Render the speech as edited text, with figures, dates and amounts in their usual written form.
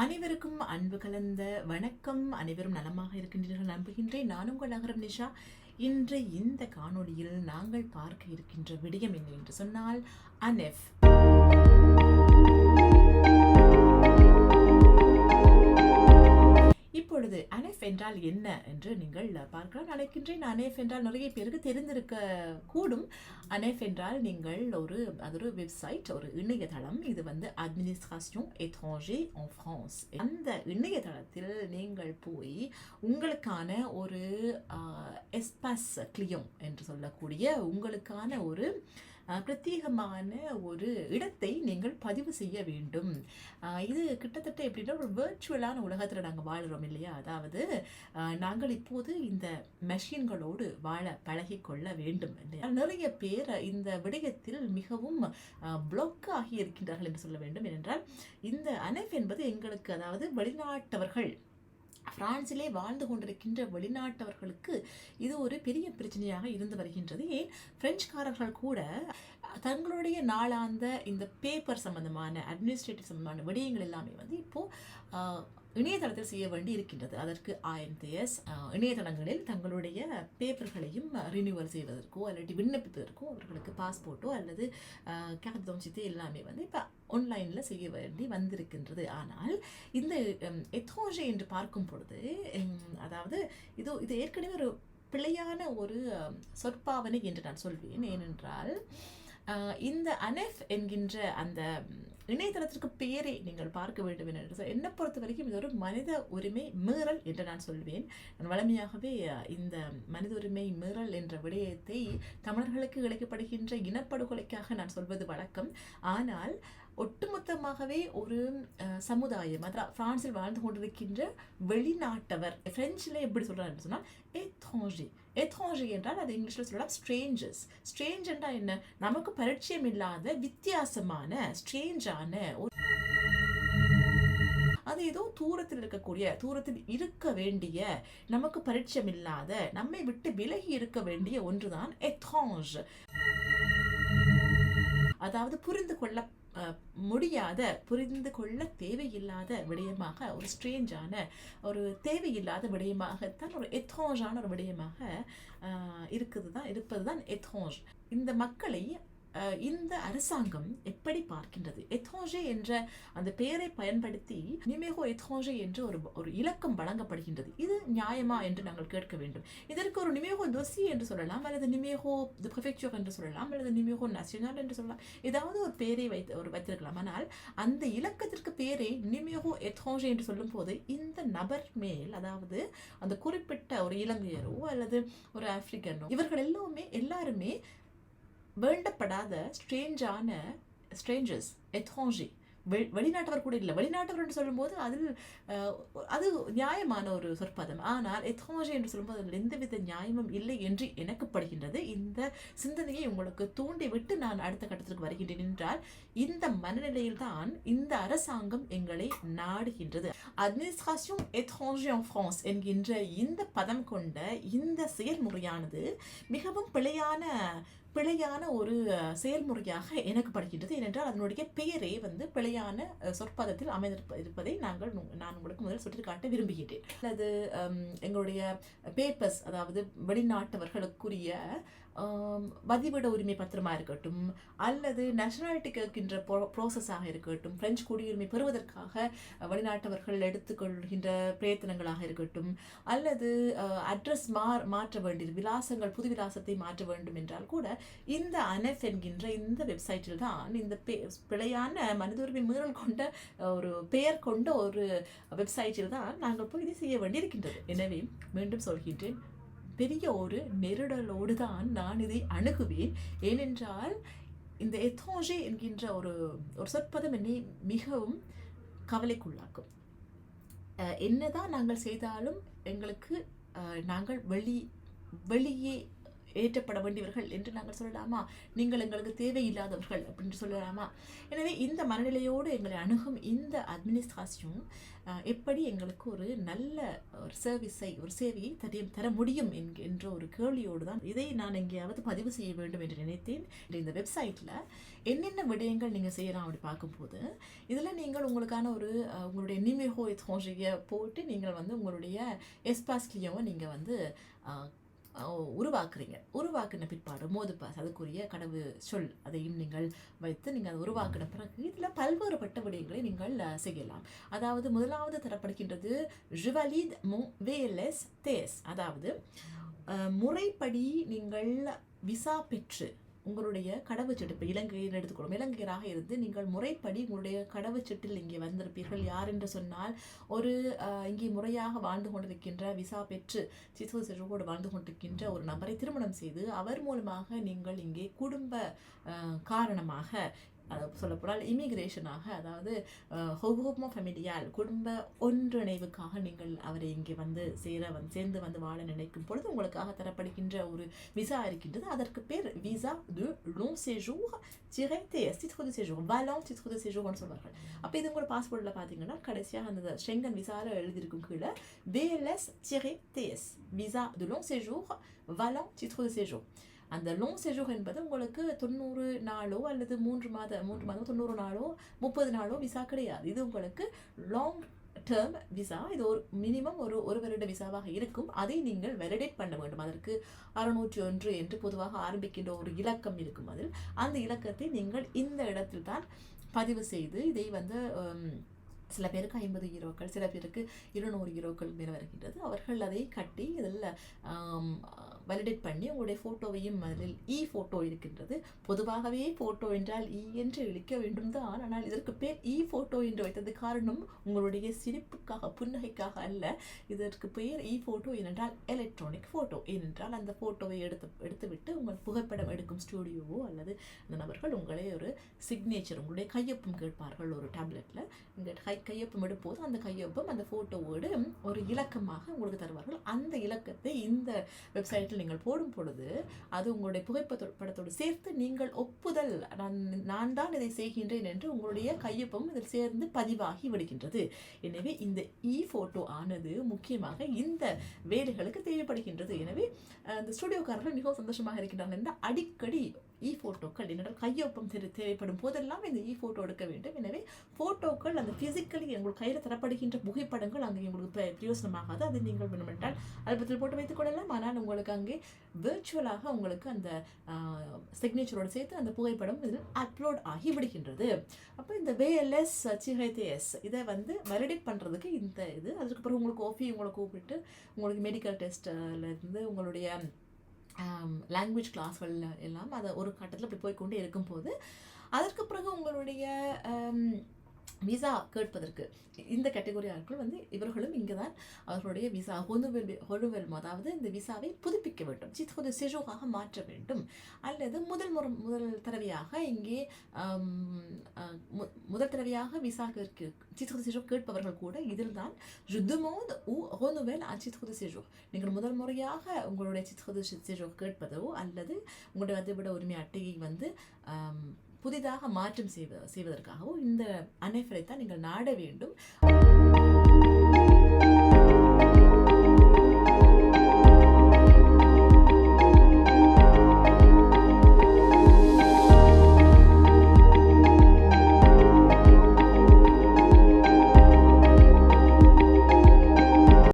அனைவருக்கும் அன்பு கலந்த வணக்கம். அனைவரும் நலமாக இருக்கின்றீர்கள் நம்புகின்றேன். நான் உங்கள் அகரம் நிஷா. இன்று இந்த காணொளியில் நாங்கள் பார்க்க இருக்கின்ற விடயம் என்ன என்று சொன்னால் அனெஃப். இப்பொழுது அனெஃப் என்றால் என்ன என்று நீங்கள் பார்க்கலாம் நினைக்கின்றேன். அனெஃப் என்றால் நிறைய பேருக்கு தெரிந்திருக்க கூடும். அனெஃப் என்றால் நீங்கள் அது ஒரு வெப்சைட், ஒரு இணையதளம். இது அட்மினிஸ்ட்ரேஷன் étrangère en France. அந்த இணையதளத்தில் நீங்கள் போய் உங்களுக்கான ஒரு எஸ்பாஸ் கிளியம் என்று சொல்லக்கூடிய உங்களுக்கான ஒரு பிரத்யேகமான ஒரு இடத்தை நீங்கள் பதிவு செய்ய வேண்டும். இது கிட்டத்தட்ட எப்படின்னா ஒரு வேர்ச்சுவலான உலகத்தில் நாங்கள் வாழ்கிறோம் இல்லையா? அதாவது நாங்கள் இப்போது இந்த மெஷின்களோடு வாழ பழகி கொள்ள வேண்டும். நிறைய பேர் இந்த விடயத்தில் மிகவும் பிளாக் ஆகி இருக்கின்றார்கள் என்று சொல்ல வேண்டும். ஏனென்றால் இந்த அனெஃப் என்பது எங்களுக்கு, அதாவது வெளிநாட்டவர்கள், பிரான்சிலே வாழ்ந்து கொண்டிருக்கின்ற வெளிநாட்டவர்களுக்கு இது ஒரு பெரிய பிரச்சனையாக இருந்து வருகின்றது. ஏன் பிரெஞ்சுக்காரர்கள் கூட தங்களுடைய நாளாந்த இந்த பேப்பர் சம்பந்தமான அட்மினிஸ்ட்ரேட்டிவ் சம்பந்தமான விடயங்கள் எல்லாமே இப்போ இணையதளத்தில் செய்ய வேண்டி இருக்கின்றது. அதற்கு INTS இணையதளங்களில் தங்களுடைய பேப்பர்களையும் ரினியூவல் செய்வதற்கோ அல்லது விண்ணப்பிப்பதற்கோ அவர்களுக்கு பாஸ்போர்ட்டோ அல்லது கேப்தம்சித்தே எல்லாமே இப்போ ஆன்லைனில் செய்ய வேண்டி வந்திருக்கின்றது. ஆனால் இந்த étranger என்று பார்க்கும் பொழுது, அதாவது இது ஏற்கனவே ஒரு பிழையான ஒரு சொற்பாவனை என்று நான் சொல்வேன். ஏனென்றால் இந்த அனெஃப் என்கின்ற அந்த இணையதளத்திற்கு பெயரை நீங்கள் பார்க்க வேண்டும் என்று என்னை பொறுத்த வரைக்கும் இது ஒரு மனித உரிமை மீறல் என்று நான் சொல்வேன். நான் வலிமையாகவே இந்த மனித உரிமை மீறல் என்ற விடயத்தை தமிழர்களுக்கு இழைக்கப்படுகின்ற இனப்படுகொலைக்காக நான் சொல்வது வழக்கம். ஆனால் ஒட்டுமொத்தமாகவே ஒரு சமுதாயம், அதாவது பிரான்சில் வாழ்ந்து கொண்டிருக்கின்ற வெளிநாட்டவர், பிரெஞ்சில் எப்படி சொல்றாங்க சொன்னால் étranger என்றால் அது இங்கிலீஷில் சொல்லலாம் ஸ்ட்ரேஞ்சர்ஸ். ஸ்ட்ரேஞ்ச் என்றால் என்ன? நமக்கு பரிச்சயம் இல்லாத வித்தியாசமான ஸ்ட்ரேஞ்சான, அது ஏதோ தூரத்தில் இருக்க வேண்டிய, நமக்கு பரிச்சயம் இல்லாத, நம்மை விட்டு விலகி இருக்க வேண்டிய ஒன்றுதான் étrange. அதாவது புரிந்து கொள்ள தேவையில்லாத விடயமாக, ஒரு ஸ்ட்ரேஞ்சான, ஒரு தேவையில்லாத விடயமாகத்தான் ஒரு étrangeான ஒரு விடயமாக இருப்பதுதான் étrange. இந்த மக்களை இந்த அரசாங்கம் எப்படி பார்க்கின்றது? étranger என்ற அந்த பெயரை பயன்படுத்தி numéro étranger என்று ஒரு இலக்கம் வழங்கப்படுகின்றது. இது நியாயமா என்று நாங்கள் கேட்க வேண்டும். இதற்கு ஒரு numéro dossier என்று சொல்லலாம், அல்லது numéro de préfecture என்று சொல்லலாம், அல்லது numéro national என்று சொல்லலாம். ஏதாவது ஒரு பெயரை வைத்திருக்கலாம். ஆனால் அந்த இலக்கத்திற்கு பெயரை numéro étranger என்று சொல்லும் போது இந்த நபர் மேல், அதாவது அந்த குறிப்பிட்ட ஒரு இலங்கையரோ அல்லது ஒரு ஆப்பிரிக்கனோ, இவர்கள் எல்லாருமே வேண்டப்படாத ஸ்ட்ரேஞ்சர்ஸ், étranger, வெளிநாட்டவர் கூட இல்லை. வெளிநாட்டவர் என்று சொல்லும்போது அது நியாயமான ஒரு சொற்பதம். ஆனால் étranger என்று சொல்லும்போது அதில் எந்தவித நியாயமும் இல்லை என்று எனக்கு படுகின்றது. இந்த சிந்தனையை உங்களுக்கு தூண்டிவிட்டு நான் அடுத்த கட்டத்திற்கு வருகின்றேன். என்றால் இந்த மனநிலையில் தான் இந்த அரசாங்கம் எங்களை நாடுகின்றது. அட்மினிஸ்ட்ரேஷன் étrangère en France என்கின்ற இந்த பதம் கொண்ட இந்த செயல்முறையானது மிகவும் பிழையான ஒரு செயல்முறையாக எனக்கு படுகின்றது. ஏனென்றால் அதனுடைய பெயரே பிழையான சொற்பதத்தில் அமைந்திருப்பதை நான் உங்களுக்கு முதல் சுட்டிக்காட்ட விரும்புகின்றேன். அல்லது எங்களுடைய பேப்பர்ஸ், அதாவது வெளிநாட்டவர்களுக்குரிய வதிவிட உரிமை பத்திரமாக இருக்கட்டும், அல்லது நேஷனாலிட்டி கேட்கின்ற ப்ரோசஸாக இருக்கட்டும், பிரெஞ்சு குடியுரிமை பெறுவதற்காக வெளிநாட்டவர்கள் எடுத்துக்கொள்கின்ற பிரயத்தனங்களாக இருக்கட்டும், அல்லது அட்ரஸ் மாற்ற வேண்டியது, புது விலாசத்தை மாற்ற வேண்டும் என்றால் கூட இந்த அனெஃப் என்கின்ற இந்த வெப்சைட்டில் தான், இந்த பிழையான மனித உரிமை மீறல் கொண்ட ஒரு பெயர் கொண்ட ஒரு வெப்சைட்டில் தான் நாங்கள் போய் இதை செய்ய வேண்டியிருக்கின்றது. எனவே மீண்டும் சொல்கின்றேன், பெரிய ஒரு நெருடலோடு தான் நான் இதை அணுகுவேன். ஏனென்றால் இந்த étranger என்கின்ற ஒரு சொற்பதம் என்னை மிகவும் கவலைக்குள்ளாக்கும். என்னதான் நாங்கள் செய்தாலும் எங்களுக்கு நாங்கள் வெளியே ஏற்றப்பட வேண்டியவர்கள் என்று நாங்கள் சொல்லலாமா? நீங்கள் எங்களுக்கு தேவையில்லாதவர்கள் அப்படின்னு சொல்லலாமா? எனவே இந்த மனநிலையோடு எங்களை அணுகும் இந்த அட்மினிஸ்ட்ரேஷன் எப்படி எங்களுக்கு ஒரு நல்ல ஒரு சேவையை தர முடியும் என்ற ஒரு கேள்வியோடு தான் இதை நான் எங்கேயாவது பதிவு செய்ய வேண்டும் என்று நினைத்தேன். இந்த வெப்சைட்டில் என்னென்ன விடயங்கள் நீங்கள் செய்யலாம் அப்படி பார்க்கும்போது இதில் நீங்கள் உங்களுக்கான ஒரு உங்களுடைய நிமிஹோ எத்ரோஜியை போட்டு நீங்கள் வந்து உங்களுடைய எஸ்பாஸ் கிளியோவை நீங்கள் வந்து உருவாக்கின பிற்பாடு மோது பாஸ் அதுக்குரிய கடவு சொல் அதையும் நீங்கள் வைத்து நீங்கள் அதை உருவாக்கின பிறகு இதில் பல்வேறுபட்ட விடயங்களை நீங்கள் செய்யலாம். அதாவது முதலாவது தரப்படுகின்றது ரிவலிட் வேலஸ் தேஸ், அதாவது முறைப்படி நீங்கள் விசா பெற்று உங்களுடைய கடவுச்சீட்டு, இப்போ இலங்கையில் எடுத்துக்கொள்ளும், இலங்கையராக இருந்து நீங்கள் முறைப்படி உங்களுடைய கடவுச்சீட்டில் இங்கே வந்திருப்பீர்கள். யார் என்று சொன்னால் ஒரு இங்கே முறையாக வாழ்ந்து கொண்டிருக்கின்ற விசா பெற்று சித்து செருவோடு வாழ்ந்து கொண்டிருக்கின்ற ஒரு நபரை திருமணம் செய்து அவர் மூலமாக நீங்கள் இங்கே குடும்ப காரணமாக சொல்லப்போனால் இமிகிரேஷனாக, அதாவது ஹோகோமோ ஃபெமிலியால் குடும்ப ஒன்றிணைவுக்காக நீங்கள் அவரை இங்கே வந்து சேர்ந்து வந்து வாழ நினைக்கும் பொழுது உங்களுக்காக தரப்படுகின்ற ஒரு விசா இருக்கின்றது. அதற்கு பேர் விசா டு லாங் சேஜூர் titre de séjour, valent titre de séjour சொல்வார்கள். அப்போ இது உங்களோட பாஸ்போர்ட்டில் பார்த்தீங்கன்னா கடைசியாக அந்த ஷெங்கன் விசாவில் எழுதியிருக்கும் கீழே VLS-TS விசா டு லாங் சேஜூர் valent titre de séjour. அந்த லாங் சேஜூர் என்பது உங்களுக்கு 90 நாளோ அல்லது 3 மாதம் 90 நாளோ 30 நாளோ விசா கிடையாது. இது உங்களுக்கு லாங் டேர்ம் விசா. இது ஒரு மினிமம் ஒரு வருட விசாவாக இருக்கும். அதை நீங்கள் வெலிடேட் பண்ண வேண்டும். அதற்கு 601 என்று பொதுவாக ஆரம்பிக்கின்ற ஒரு இலக்கம் இருக்கும். அதில் அந்த இலக்கத்தை நீங்கள் இந்த இடத்தில் தான் பதிவு செய்து இதை வந்து சில பேருக்கு 50 யூரோக்கள், சில பேருக்கு 200 யூரோக்கள் மேலே வருகின்றது. அவர்கள் அதை கட்டி இதில் வேலிடேட் பண்ணி உங்களுடைய ஃபோட்டோவையும் அதில் ஃபோட்டோ இருக்கின்றது. பொதுவாகவே ஃபோட்டோ என்றால் என்று இழிக்க வேண்டும் தான், ஆனால் இதற்கு பேர் ஃபோட்டோ என்று வைத்தது காரணம் உங்களுடைய சிரிப்புக்காக, புன்னகைக்காக அல்ல. இதற்கு பெயர் ஃபோட்டோ ஏனென்றால் எலக்ட்ரானிக் ஃபோட்டோ. ஏனென்றால் அந்த ஃபோட்டோவை எடுத்துவிட்டு உங்கள் புகைப்படம் எடுக்கும் ஸ்டூடியோவோ அல்லது அந்த நபர்கள் உங்களை ஒரு சிக்னேச்சர், உங்களுடைய கையொப்பம் கேட்பார்கள் ஒரு டேப்லெட்டில். இங்கே கையொப்பம் எடுப்போது அந்த கையொப்பம் அந்த ஃபோட்டோவோடு ஒரு இலக்கமாக உங்களுக்கு தருவார்கள். அந்த இலக்கத்தை இந்த வெப்சைட்டில் நீங்கள் போடும் பொழுது அது உங்களுடைய புகைப்படத்தோடு சேர்த்து நீங்கள் ஒப்புதல், நான் தான் இதை செய்கின்றேன் என்று உங்களுடைய கையொப்பம் இதில் சேர்ந்து பதிவாகி விடுகின்றது. எனவே இந்த ஃபோட்டோ ஆனது முக்கியமாக இந்த வேலைகளுக்கு தேவைப்படுகின்றது. எனவே இந்த ஸ்டுடியோக்காரர்கள் மிகவும் சந்தோஷமாக இருக்கின்றார்கள் என்ற அடிக்கடி ஃபோட்டோக்கள் என்னென்ன கையொப்பம் தேவைப்படும் போதெல்லாம் இந்த ஃபோட்டோ எடுக்க வேண்டும். எனவே ஃபோட்டோக்கள் அந்த ஃபிசிக்கலி உங்களுக்கு கையில் தரப்படுகின்ற புகைப்படங்கள் அங்கே உங்களுக்கு பிரயோசனமாகாது. அது நீங்கள் வேண்டுமென்றால் அல்பத்தில் போட்டு வைத்துக் கொள்ளலாம். ஆனால் உங்களுக்கு அங்கே விர்ச்சுவலாக உங்களுக்கு அந்த சிக்னேச்சரோடு சேர்த்து அந்த புகைப்படம் இதில் அப்லோட் ஆகி விடுகின்றது. அப்போ இந்த VLS-TS இதை வந்து வேலிடேட் பண்ணுறதுக்கு இந்த இது, அதுக்கப்புறம் உங்களுக்கு உங்களை கூப்பிட்டு உங்களுக்கு மெடிக்கல் டெஸ்ட்லேருந்து உங்களுடைய லாங்குவேஜ் கிளாஸ்கள் எல்லாம் அதை ஒரு கட்டத்தில் அப்படி போய்கொண்டே இருக்கும்போது அதற்கு பிறகு உங்களுடைய விசா கேட்பதற்கு இந்த கேட்டகரி ஆட்கள் வந்து இவர்களும் இங்கே தான் அவர்களுடைய விசா ஹொனுவெல் அதாவது இந்த விசாவை புதுப்பிக்க வேண்டும், சித்ரோது செஜோராக மாற்ற வேண்டும். அல்லது முதல் தடவையாக இங்கே முதல் தடவையாக விசா சித்ரோது செஜோ கேட்பவர்கள் கூட இதில் தான் ஜுதுமோத் ஹொனுவெல் சித்ரோது செஜோ, நீங்கள் முதல் முறையாக உங்களுடைய சித்ரோது செஜோ கேட்பதோ அல்லது உங்களுடைய வதிவிட உரிமை அட்டையை வந்து புதிதாக மாற்றம் செய்வதற்காகவும் இந்த அனைவரை தான் நீங்கள் நாட வேண்டும்.